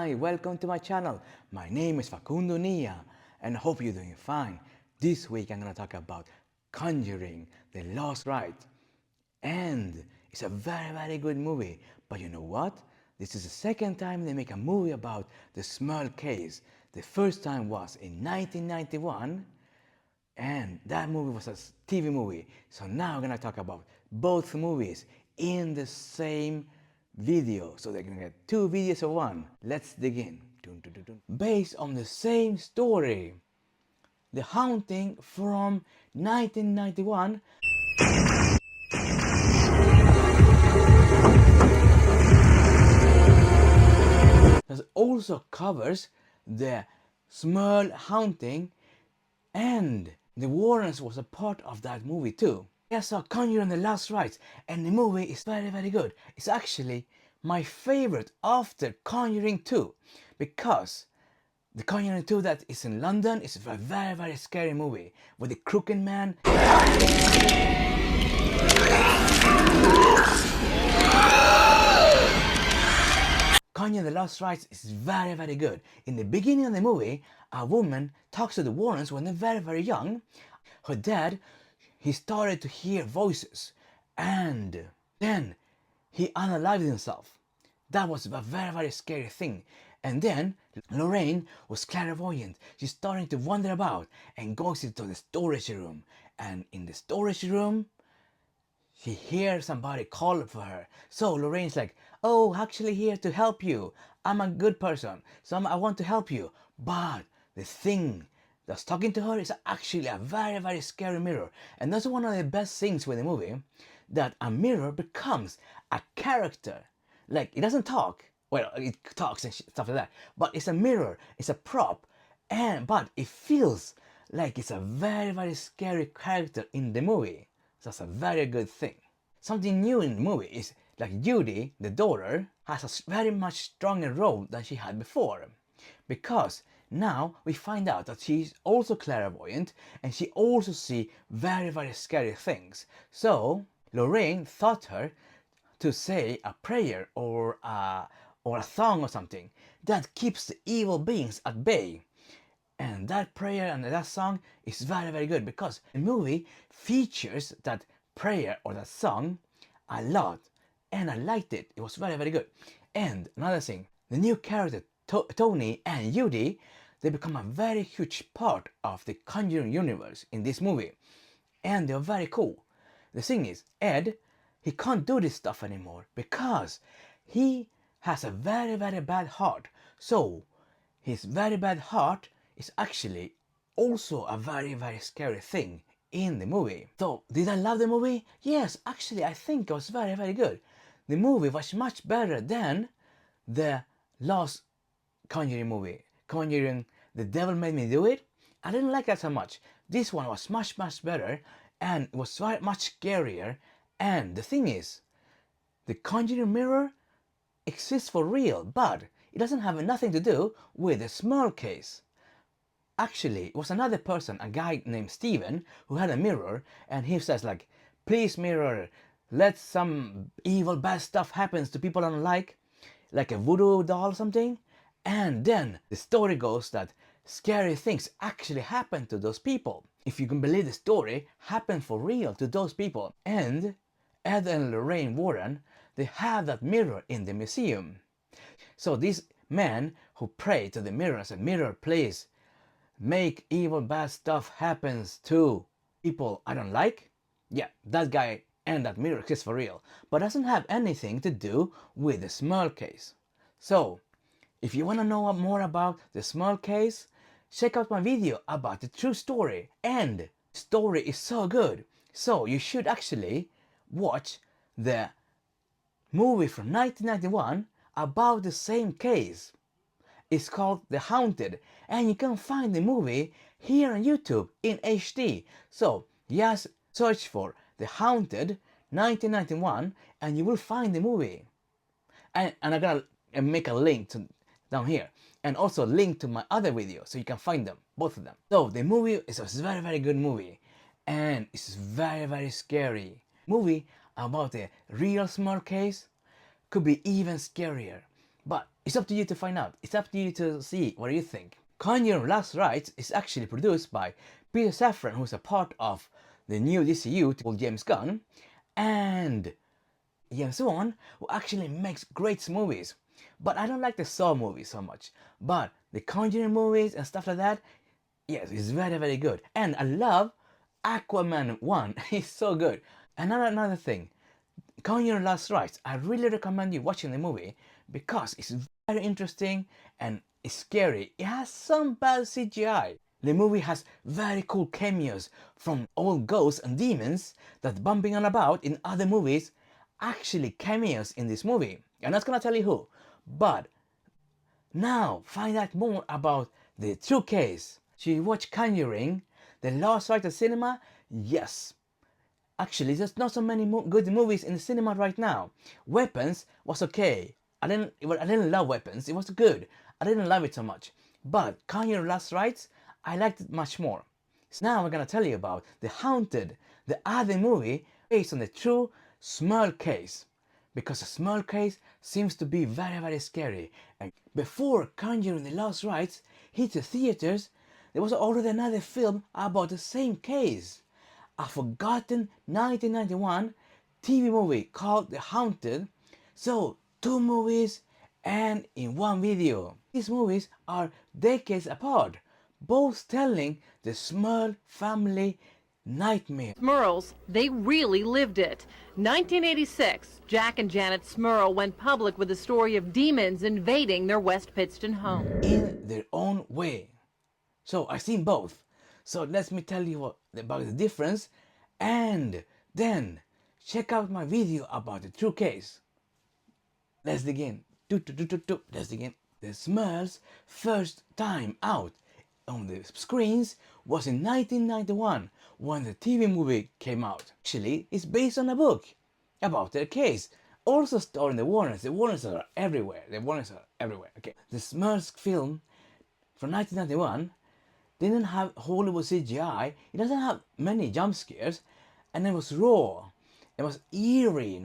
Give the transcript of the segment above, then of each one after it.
Hi, welcome to my channel. My name is Facundo Nia and I hope you're doing fine. This week I'm going to talk about Conjuring, the Lost Rite. And it's a very good movie. But you know what? This is the second time they make a movie about the Smurl case. The first time was in 1991 and that movie was a TV movie. So now I'm going to talk about both movies in the same video, so they're gonna get two videos of one. Let's dig in. Based on the same story, The Haunting from 1991 that also covers the Smurl haunting, and the Warrens was a part of that movie too. I saw Conjuring the Lost Rites and the movie is very good. It's actually my favorite after Conjuring 2 because the Conjuring 2 that is in London is a very scary movie with the crooked man. Conjuring the Lost Rites is very good. In the beginning of the movie, a woman talks to the Warrens when they're very young. Her dad, he started to hear voices and then he unalived himself. That was a very scary thing. And then Lorraine was clairvoyant. She's starting to wander about and goes into the storage room. And in the storage room, she hears somebody call for her. So Lorraine's like, oh, actually here to help you. I'm a good person, so I want to help you. But the thing that's talking to her is actually a very scary mirror. And that's one of the best things with the movie, that a mirror becomes a character. Like, it doesn't talk. Well, it talks and stuff like that. But it's a mirror, it's a prop. But it feels like it's a very scary character in the movie. So that's a very good thing. Something new in the movie is like Judy, the daughter, has a very much stronger role than she had before. Because now we find out that she's also clairvoyant and she also sees very scary things. So Lorraine taught her to say a prayer or a song or something that keeps the evil beings at bay. And that prayer and that song is very good because the movie features that prayer or that song a lot. And I liked it. It was very good. And another thing, the new character Tony and Judy, they become a very huge part of the Conjuring universe in this movie. And they're very cool. The thing is, Ed, he can't do this stuff anymore because he has a very bad heart. So his very bad heart is actually also a very scary thing in the movie. So did I love the movie? Yes, actually I think it was very good. The movie was much better than the last Conjuring movie, Conjuring The Devil Made Me Do It. I didn't like that so much. This one was much better and it was much scarier. And the thing is, the Conjuring Mirror exists for real, but it doesn't have nothing to do with the Smurl case. Actually, it was another person, a guy named Steven, who had a mirror, and he says like, please mirror, let some evil bad stuff happens to people I don't like a voodoo doll or something. And then the story goes that scary things actually happen to those people. If you can believe the story, happened for real to those people. And Ed and Lorraine Warren, they have that mirror in the museum. So this man who prayed to the mirror and said, mirror, please make evil bad stuff happens to people I don't like. Yeah, that guy and that mirror exists for real, but doesn't have anything to do with the Smurl case. So if you want to know more about the Smurl case, check out my video about the true story, and the story is so good. So you should actually watch the movie from 1991 about the same case. It's called The Haunted, and you can find the movie here on YouTube in HD. So just search for The Haunted 1991 and you will find the movie. And I'm gonna make a link down here, and also link to my other videos so you can find them, both of them. So the movie is a very good movie, and it's very scary. Movie about a real Smurl case could be even scarier. But It's up to you to find out. It's up to you to see what you think. Conjuring Last Rites is actually produced by Peter Safran, who's a part of the new DCU called James Gunn, and James Wan, who actually makes great movies. But I don't like the Saw movies so much. But the Conjuring movies and stuff like that, yes, it's very, very good. And I love Aquaman 1. It's so good. Another thing, Conjuring Last Rites, I really recommend you watching the movie because it's very interesting and it's scary. It has some bad CGI. The movie has very cool cameos from old ghosts and demons that bumping on about in other movies. Actually cameos in this movie. I'm not gonna tell you who, but now find out more about the true case. Should you watch Conjuring, The Last Rite of Cinema? Yes. Actually, there's not so many good movies in the cinema right now. Weapons was okay. I didn't love Weapons. It was good. I didn't love it so much. But Conjuring Last Rites, I liked it much more. So now I'm gonna tell you about The Haunted, the other movie based on the true Smurl case. Because the Smurl case seems to be very, very scary. And before Conjuring the Last Rites hit the theaters, there was already another film about the same case. A forgotten 1991 TV movie called The Haunted. So, two movies and in one video. These movies are decades apart, both telling the Smurl family nightmare. Smurls, they really lived it. 1986, Jack and Janet Smurl went public with the story of demons invading their West Pittston home. In their own way. So I've seen both. So let me tell you about the difference, and then check out my video about the true case. Let's begin. Let's begin. The Smurls' first time out on the screens was in 1991 when the TV movie came out. Actually, it's based on a book about their case. Also starring the Warrens. The Warrens are everywhere. Okay. The Smurls film from 1991 didn't have Hollywood CGI. It doesn't have many jump scares, and it was raw. It was eerie,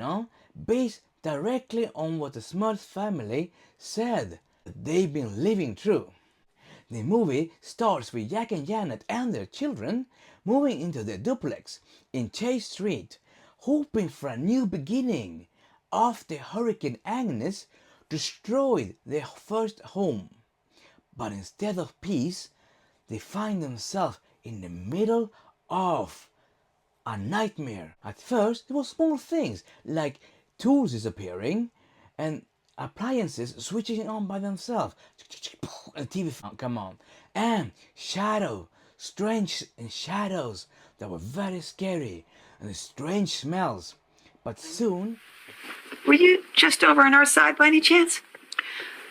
based directly on what the Smurls family said that they've been living through. The movie starts with Jack and Janet and their children moving into their duplex in Chase Street, hoping for a new beginning after Hurricane Agnes destroyed their first home. But instead of peace, they find themselves in the middle of a nightmare. At first, it was small things like tools disappearing and appliances switching on by themselves, and TV come on, and strange shadows that were very scary, and strange smells. But soon... Were you just over on our side by any chance?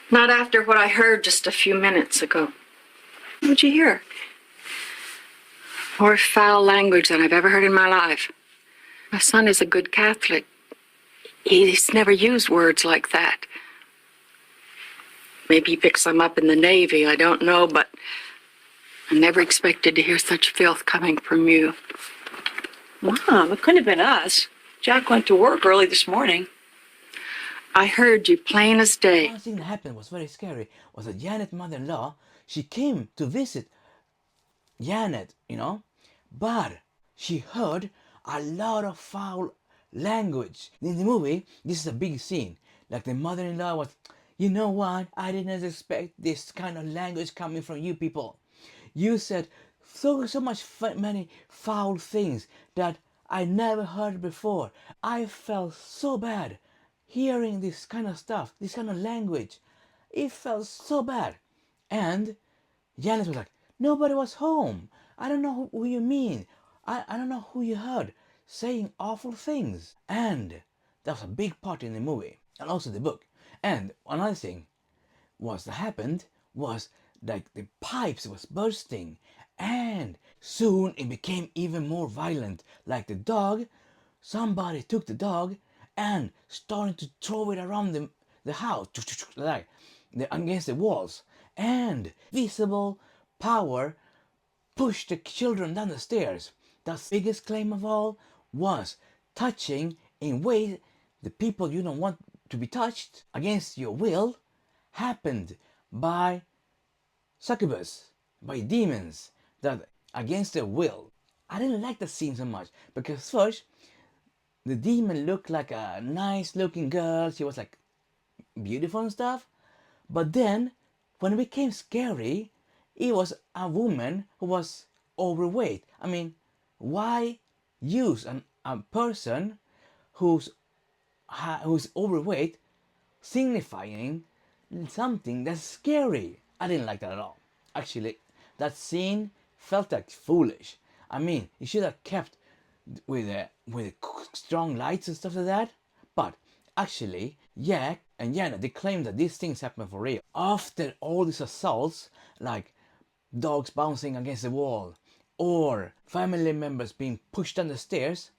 Not after what I heard just a few minutes ago. What'd you hear? More foul language than I've ever heard in my life. My son is a good Catholic. He's never used words like that. Maybe he picks them up in the Navy, I don't know, but I never expected to hear such filth coming from you. Mom, it couldn't have been us. Jack went to work early this morning. I heard you plain as day. One thing that happened was very scary, was that Janet's mother-in-law, she came to visit Janet, but she heard a lot of foul language. In the movie, this is a big scene. Like the mother-in-law was, you know what, I didn't expect this kind of language coming from you people. You said so many foul things that I never heard before. I felt so bad hearing this kind of stuff, this kind of language. It felt so bad. And Janice was like, nobody was home. I don't know who you mean. I don't know who you heard saying awful things. And that was a big part in the movie and also the book. And another thing that happened was like the pipes was bursting, and soon it became even more violent. Like the dog, somebody took the dog and started to throw it around the house, like against the walls, and visible power pushed the children down the stairs. The biggest claim of all was touching in ways the people you don't want to be touched against your will happened by succubus, by demons that against their will. I didn't like the scene so much because first the demon looked like a nice looking girl. She was like beautiful and stuff. But then when it became scary, it was a woman who was overweight. I mean, why use a person who's overweight signifying something that's scary? I didn't like that at all. Actually, that scene felt like foolish. I mean, you should have kept with strong lights and stuff like that. But actually, Jack and Janet, they claim that these things happen for real. After all these assaults, like dogs bouncing against the wall or family members being pushed down the stairs,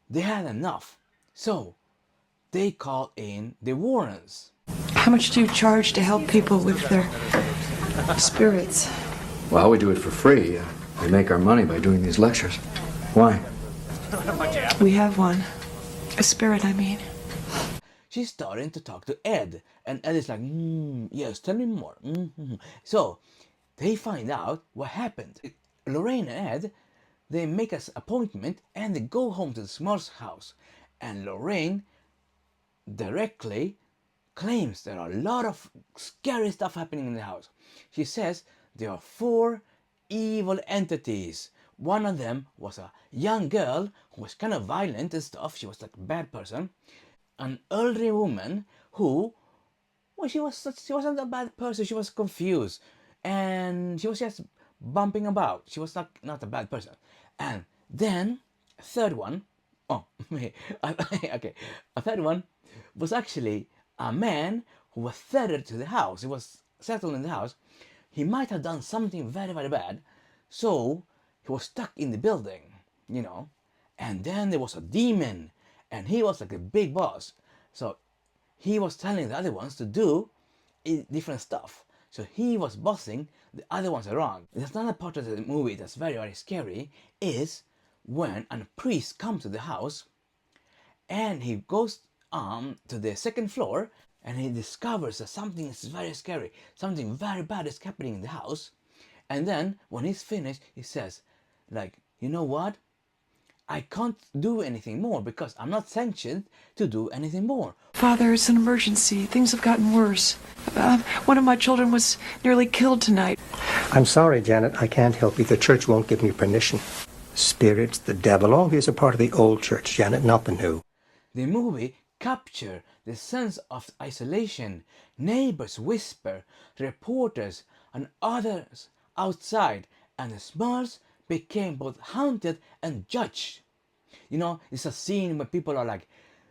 they had enough. So they called in the Warrens. How much do you charge to help people with their spirits? Well, we do it for free. We make our money by doing these lectures. Why? We have one. A spirit, I mean. She's starting to talk to Ed, and Ed is like, yes, tell me more. So they find out what happened. Lorraine and Ed, they make an appointment and they go home to the Smurl's house. And Lorraine directly claims there are a lot of scary stuff happening in the house. She says there are 4 evil entities. One of them was a young girl who was kind of violent and stuff. She was like a bad person. An elderly woman who, well, she wasn't a bad person. She was confused and she was just bumping about. She was not a bad person. And then a third one, okay, a third one was actually a man who was tethered to the house. He was settled in the house. He might have done something very, very bad, so he was stuck in the building, you know. And then there was a demon, and he was like a big boss. So he was telling the other ones to do different stuff. So he was bossing the other ones around. There's another part of the movie that's very, very scary, is when a priest comes to the house and he goes to the second floor and he discovers that something is very scary, something very bad is happening in the house. And then when he's finished, he says, like, you know what? I can't do anything more because I'm not sanctioned to do anything more. Father, it's an emergency. Things have gotten worse. One of my children was nearly killed tonight. I'm sorry, Janet. I can't help you. The church won't give me permission. Spirits, the devil, all these are part of the old church, Janet, not the new. The movie captured the sense of isolation. Neighbors whisper, reporters and others outside, and the Smurls became both haunted and judged. You know, it's a scene where people are like,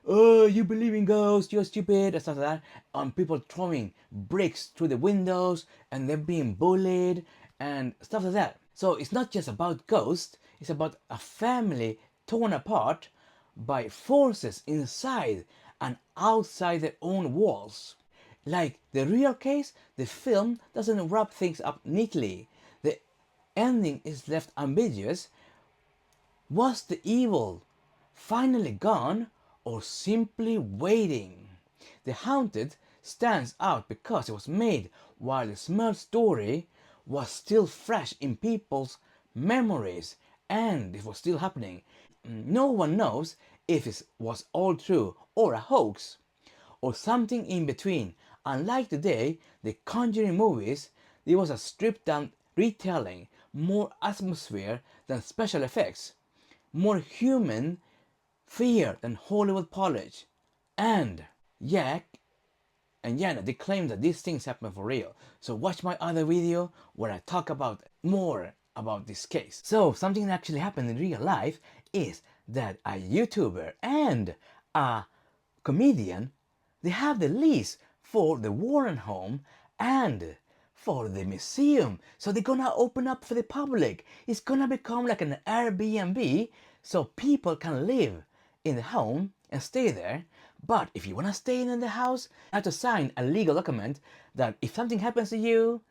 oh, you believe in ghosts, you're stupid, and stuff like that. And people throwing bricks through the windows, and they're being bullied, and stuff like that. So it's not just about ghosts, it's about a family torn apart by forces inside and outside their own walls. Like the real case, the film doesn't wrap things up neatly. The ending is left ambiguous. Was the evil finally gone or simply waiting? The Haunted stands out because it was made while the Smurl story was still fresh in people's memories and it was still happening. No one knows if it was all true or a hoax or something in between. Unlike today, the Conjuring movies, there was a stripped down retelling, more atmosphere than special effects, more human fear than Hollywood polish. And Jack and Janet, they claim that these things happen for real. So watch my other video where I talk about more about this case. So something that actually happened in real life is that a YouTuber and a comedian, they have the lease for the Warren home and for the museum. So they're gonna open up for the public. It's gonna become like an Airbnb so people can live in the home and stay there. But if you wanna stay in the house, you have to sign a legal document that if something happens to you,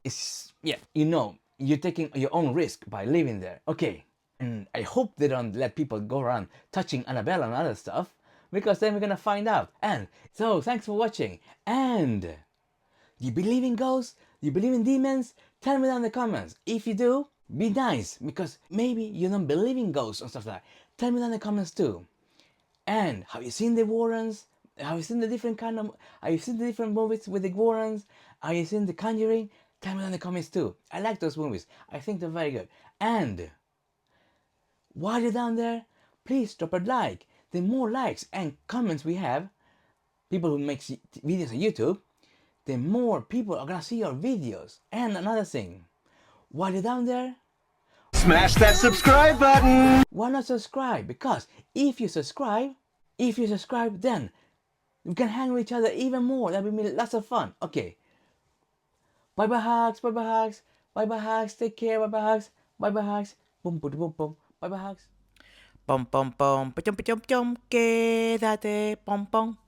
it's, yeah, you know, you're taking your own risk by living there. Okay, and I hope they don't let people go around touching Annabelle and other stuff, because then we're gonna find out. And so thanks for watching, and Do you believe in ghosts? Do you believe in demons? Tell me down in the comments. If you do, be nice, because maybe you don't believe in ghosts and stuff like that. Tell me down in the comments too. And have you seen the Warrens? Have you seen the different movies with the Warrens? Have you seen the Conjuring? Tell me down in the comments too. I like those movies. I think they're very good. And while you're down there, please drop a like. The more likes and comments we have, people who make videos on YouTube, the more people are gonna see your videos. And another thing, while you're down there, smash that subscribe button! why not subscribe? Because if you subscribe, then we can hang with each other even more. That would be lots of fun. Okay. Bye bye hugs, bye bye hugs, bye bye hugs, take care, bye bye hugs, bye bye hugs, boom boom boom boom, bye bye hugs. Pom pom pom, pom pom pom, quédate, pom pom.